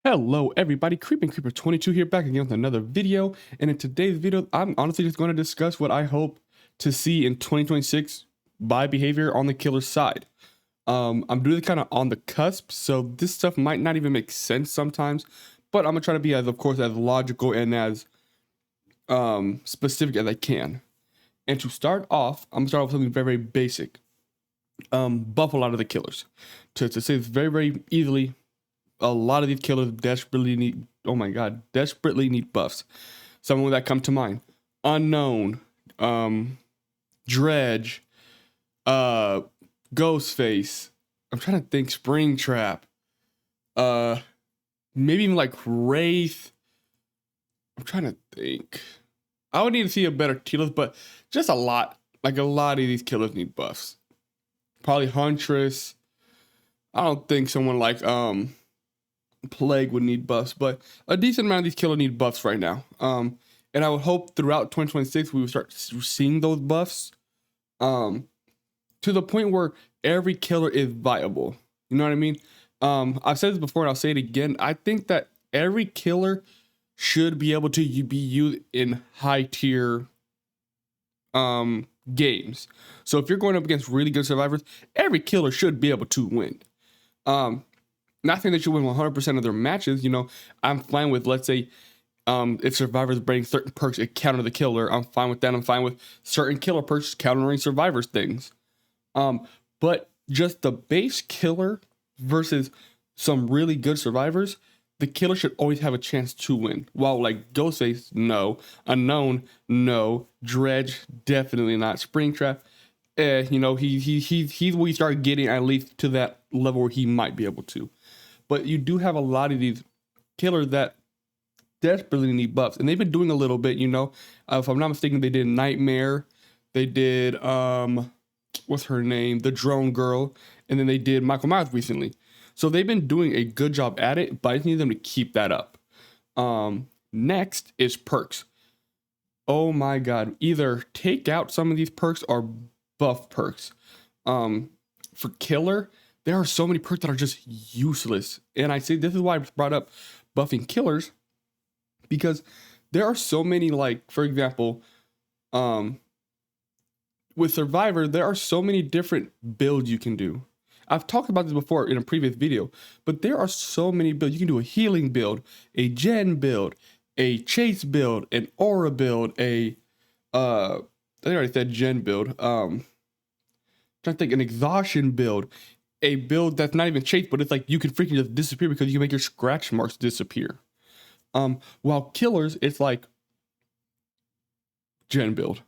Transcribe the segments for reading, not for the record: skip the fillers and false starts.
Hello everybody, Creeping Creeper 22 here, back again with another video. And in today's video, I'm honestly just going to discuss what I hope to see in 2026 by behavior on the killer side. I'm doing it kind of on the cusp, so this stuff might not even make sense sometimes, but I'm gonna try to be of course, as logical and as specific as I can. And to start off, I'm gonna start with something very, very basic. Buff a lot of the killers. To say this very, very easily, a lot of these killers desperately need, oh my god, desperately need buffs. Some that come to mind: Unknown, Dredge, Ghostface. I'm trying to think. Springtrap, maybe even like Wraith. I'm trying to think. I would need to see a better tier list, but just a lot. Like a lot of these killers need buffs. Probably Huntress. I don't think someone like Plague would need buffs, but a decent amount of these killers need buffs right now. And I would hope throughout 2026 we would start seeing those buffs, to the point where every killer is viable. You know what I mean? I've said this before and I'll say it again. I think that every killer should be able to be used in high tier games. So if you're going up against really good survivors, every killer should be able to win. Not saying that you win 100% of their matches. You know, I'm fine with, let's say, if survivors bring certain perks that counter the killer, I'm fine with that. I'm fine with certain killer perks countering survivors things. But just the base killer versus some really good survivors, the killer should always have a chance to win. While like Ghostface, no. Unknown, no. Dredge, definitely not. Springtrap, you know, he's where you start getting at least to that level where he might be able to. But you do have a lot of these killers that desperately need buffs, and they've been doing a little bit. You know, if I'm not mistaken, they did Nightmare, they did what's her name, the Drone Girl, and then they did Michael Myers recently. So they've been doing a good job at it, but I just need them to keep that up. Next is perks. Oh my god, either take out some of these perks or buff perks. For killer, there are so many perks that are just useless. And I say this is why I brought up buffing killers, because there are so many, like, for example, with Survivor, there are so many different builds you can do. I've talked about this before in a previous video, but there are so many builds. You can do a healing build, a gen build, a chase build, an aura build, I already said gen build. Trying to think, an exhaustion build, a build that's not even chase, but it's like you can freaking just disappear because you can make your scratch marks disappear. While killers, it's like gen build.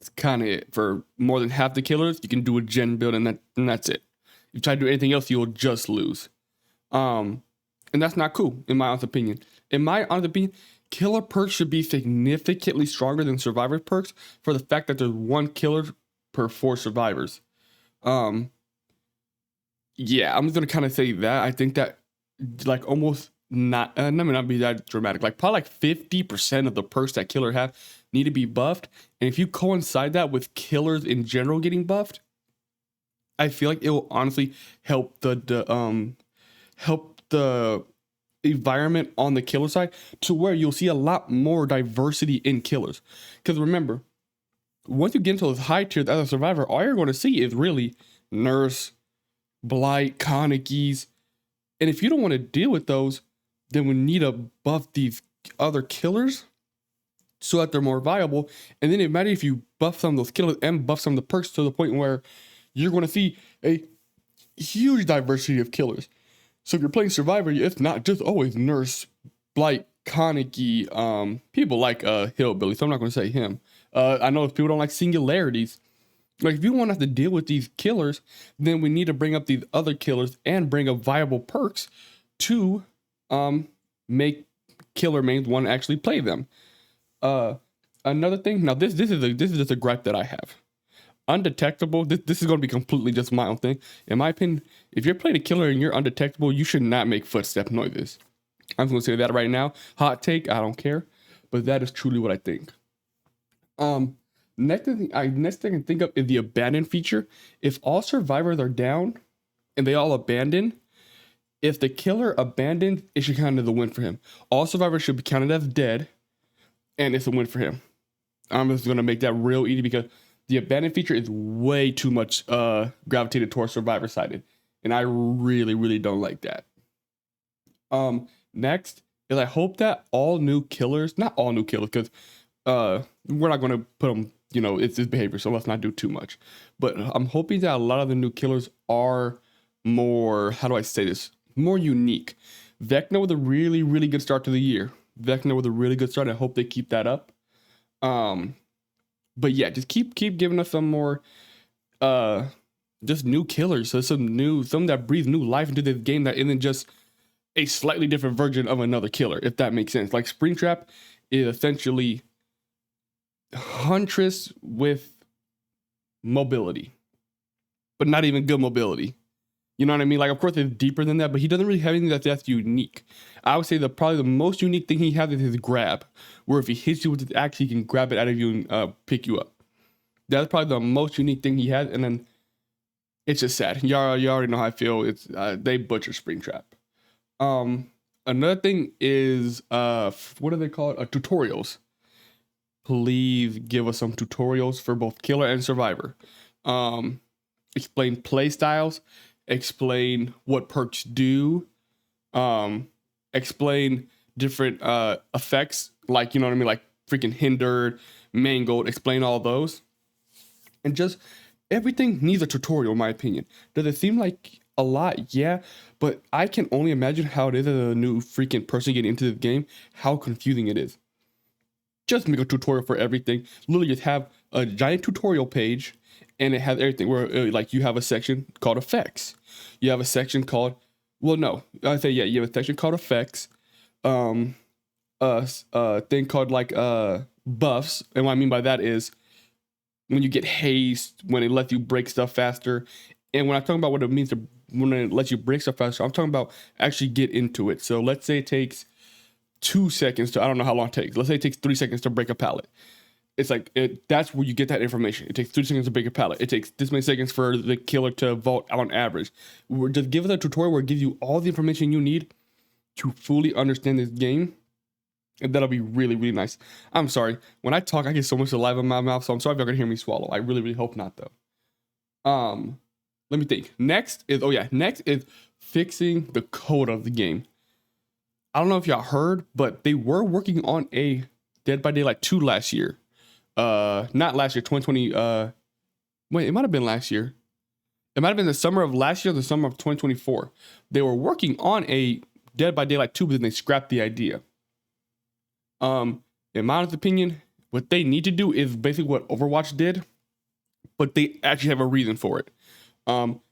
It's kind of it. For more than half the killers, you can do a gen build, and that's it. If you try to do anything else, you'll just lose. And that's not cool, in my honest opinion. In my honest opinion, killer perks should be significantly stronger than survivor perks for the fact that there's one killer per 4 survivors. Yeah, I'm just gonna kind of say that. I think that, like, almost not, let me not be that dramatic. Like, probably like 50% of the perks that killer have need to be buffed. And if you coincide that with killers in general getting buffed, I feel like it will honestly help the environment on the killer side, to where you'll see a lot more diversity in killers. Because remember, once you get into those high tiers as a survivor, all you're going to see is really Nurse, Blight, Kanekis. And if you don't want to deal with those, then we need to buff these other killers so that they're more viable. And then it matters if you buff some of those killers and buff some of the perks to the point where you're going to see a huge diversity of killers. So if you're playing Survivor, it's not just always Nurse, Blight, Kaneki, people like Hillbilly, so I'm not going to say him. I know if people don't like singularities. Like, if you want to have to deal with these killers, then we need to bring up these other killers and bring up viable perks to make killer mains want to actually play them. Another thing, now this is just a gripe that I have. Undetectable, this is going to be completely just my own thing. In my opinion, if you're playing a killer and you're undetectable, you should not make footstep noises. I'm going to say that right now. Hot take, I don't care. But that is truly what I think. Next thing I can think of is the abandon feature. If all survivors are down and they all abandon, If the killer abandoned, it should count as a win for him. All survivors should be counted as dead, and it's a win for him. I'm just gonna make that real easy because the abandoned feature is way too much gravitated towards survivor sided, and I really, really don't like that. Next is I hope that all new killers, not all new killers, because we're not gonna put them, it's his behavior, so let's not do too much. But I'm hoping that a lot of the new killers are more, how do I say this, more unique. Vecna with a really, really good start to the year. Vecna with a really good start. I hope they keep that up. But yeah, just keep giving us some more just new killers. So some that breathe new life into this game that isn't just a slightly different version of another killer, if that makes sense. Like Springtrap is essentially Huntress with mobility, but not even good mobility. You know what I mean? Like, of course, it's deeper than that, but he doesn't really have anything that's unique. I would say probably the most unique thing he has is his grab, where if he hits you with his axe, he can grab it out of you and pick you up. That's probably the most unique thing he has, and then it's just sad. You already know how I feel. It's they butcher Springtrap. Another thing is what are they called? Tutorials. Please give us some tutorials for both killer and survivor. Explain play styles. Explain what perks do, explain different effects, like, you know what I mean, like freaking hindered, mangled, explain all those. And just everything needs a tutorial, in my opinion. Does it seem like a lot? Yeah, but I can only imagine how it is as a new freaking person getting into the game, how confusing it is. Just make a tutorial for everything. Literally just have a giant tutorial page, and it has everything where like you have a section called effects. You have a section called, you have a section called effects. Thing called like buffs. And what I mean by that is when you get haste, when it lets you break stuff faster. And when I'm talking about what it means when it lets you break stuff faster, I'm talking about actually get into it. So let's say it takes 2 seconds to, I don't know how long it takes. Let's say it takes 3 seconds to break a pallet. It's like, that's where you get that information. It takes 3 seconds to break a pallet. It takes this many seconds for the killer to vault on average. Just give it a tutorial where it gives you all the information you need to fully understand this game. And that'll be really, really nice. I'm sorry. When I talk, I get so much saliva in my mouth, so I'm sorry if y'all can hear me swallow. I really, really hope not, though. Let me think. Next is fixing the code of the game. I don't know if y'all heard, but they were working on a Dead by Daylight 2 last year. Not last year, 2020. It might have been last year. It might have been the summer of last year, the summer of 2024. They were working on a Dead by Daylight 2, but then they scrapped the idea. In my honest opinion, what they need to do is basically what Overwatch did, but they actually have a reason for it.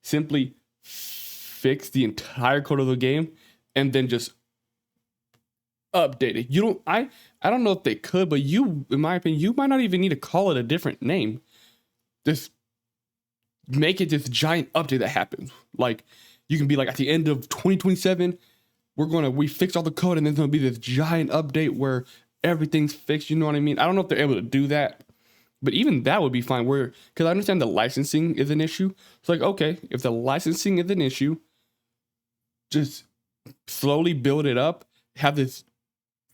Simply fix the entire code of the game and then just update it. I don't know if they could, but in my opinion, you might not even need to call it a different name. Just make it this giant update that happens. Like, you can be like, at the end of 2027, we fixed all the code, and there's gonna be this giant update where everything's fixed. You know what I mean? I don't know if they're able to do that, but even that would be fine. Because I understand the licensing is an issue. It's like, okay, if the licensing is an issue, just slowly build it up, have this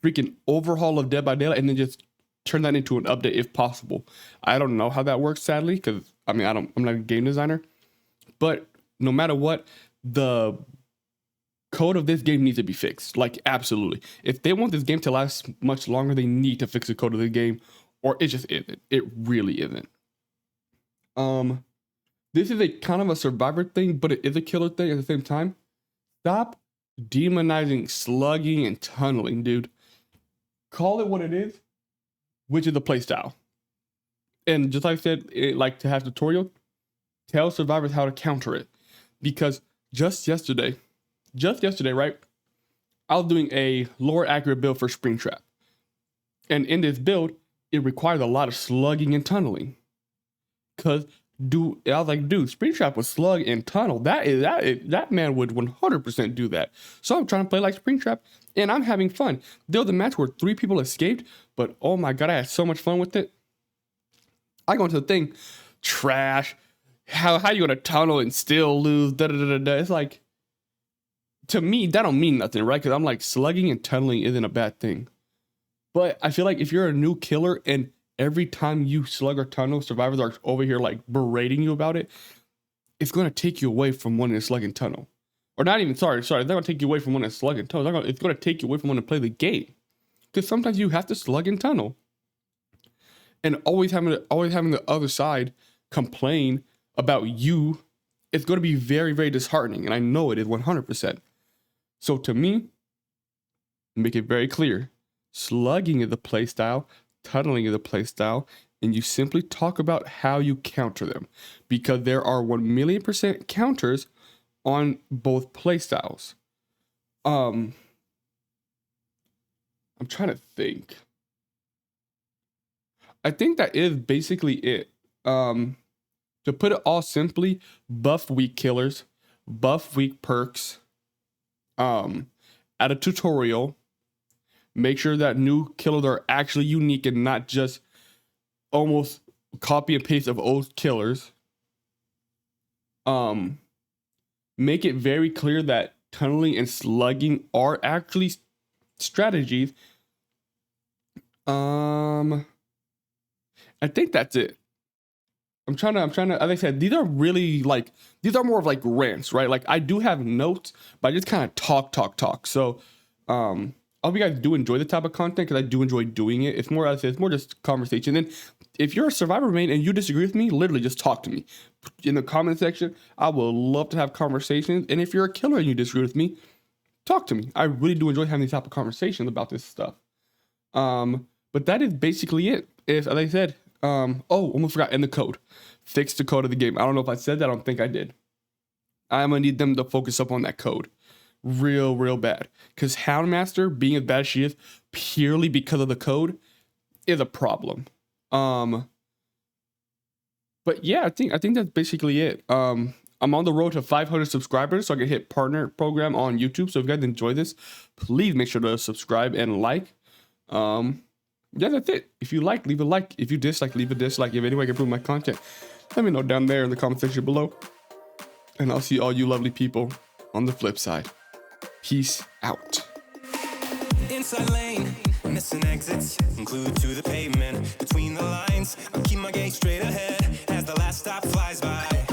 freaking overhaul of Dead by Daylight, and then just turn that into an update if possible. I don't know how that works, sadly, because I'm not a game designer. But no matter what, the code of this game needs to be fixed. Like, absolutely. If they want this game to last much longer, they need to fix the code of the game, or it just isn't. It really isn't. This is a kind of a survivor thing, but it is a killer thing at the same time. Stop demonizing slugging and tunneling, dude. Call it what it is, which is a playstyle. And just like I said, like to have tutorial, tell survivors how to counter it. Because just yesterday, right, I was doing a lower accurate build for Springtrap. And in this build, it required a lot of slugging and tunneling. Because I was like, dude, Springtrap was slug and tunnel. That man would 100% do that. So I'm trying to play like Springtrap, and I'm having fun. There was a match where 3 people escaped, but oh my god, I had so much fun with it. I go into the thing, trash. How you gonna tunnel and still lose? It's like, to me, that don't mean nothing, right? Because I'm like, slugging and tunneling isn't a bad thing. But I feel like if you're a new killer and every time you slug or tunnel, survivors are over here like berating you about it, it's going to take you away from wanting to slug and tunnel. Or not even, sorry, they're going to take you away from wanting to slug and tunnel. It's going to take you away from wanting to play the game. Because sometimes you have to slug and tunnel. And always having the other side complain about you, it's going to be very, very disheartening. And I know it is 100%. So to me, make it very clear. Slugging is the playstyle, tunneling is the playstyle, and you simply talk about how you counter them. Because there are 1,000,000% counters on both playstyles. I'm trying to think. I think that is basically it. To put it all simply, buff weak killers, buff weak perks, add a tutorial, make sure that new killers are actually unique and not just almost copy and paste of old killers. Make it very clear that tunneling and slugging are actually strategies. I think that's it. I'm trying to, as I said, these are really like, these are more of like rants, right? Like I do have notes, but I just kind of talk. So, I hope you guys do enjoy the type of content because I do enjoy doing it. It's more, it's more just conversation. And if you're a survivor main and you disagree with me, literally just talk to me in the comment section. I will love to have conversations. And if you're a killer and you disagree with me, talk to me. I really do enjoy having these type of conversations about this stuff. But that is basically it. As I said, almost forgot, in the code. Fix the code of the game. I don't know if I said that. I don't think I did. I'm gonna need them to focus up on that code. Real bad. Because Houndmaster, being as bad as she is, purely because of the code, is a problem. But yeah, I think that's basically it. I'm on the road to 500 subscribers, so I can hit partner program on YouTube. So if you guys enjoy this, please make sure to subscribe and like. Yeah, that's it. If you like, leave a like. If you dislike, leave a dislike. If any way I can improve my content, let me know down there in the comment section below. And I'll see all you lovely people on the flip side. Peace out. Inside lane, missing exits, glued to the pavement. Between the lines, I'll keep my gaze straight ahead as the last stop flies by.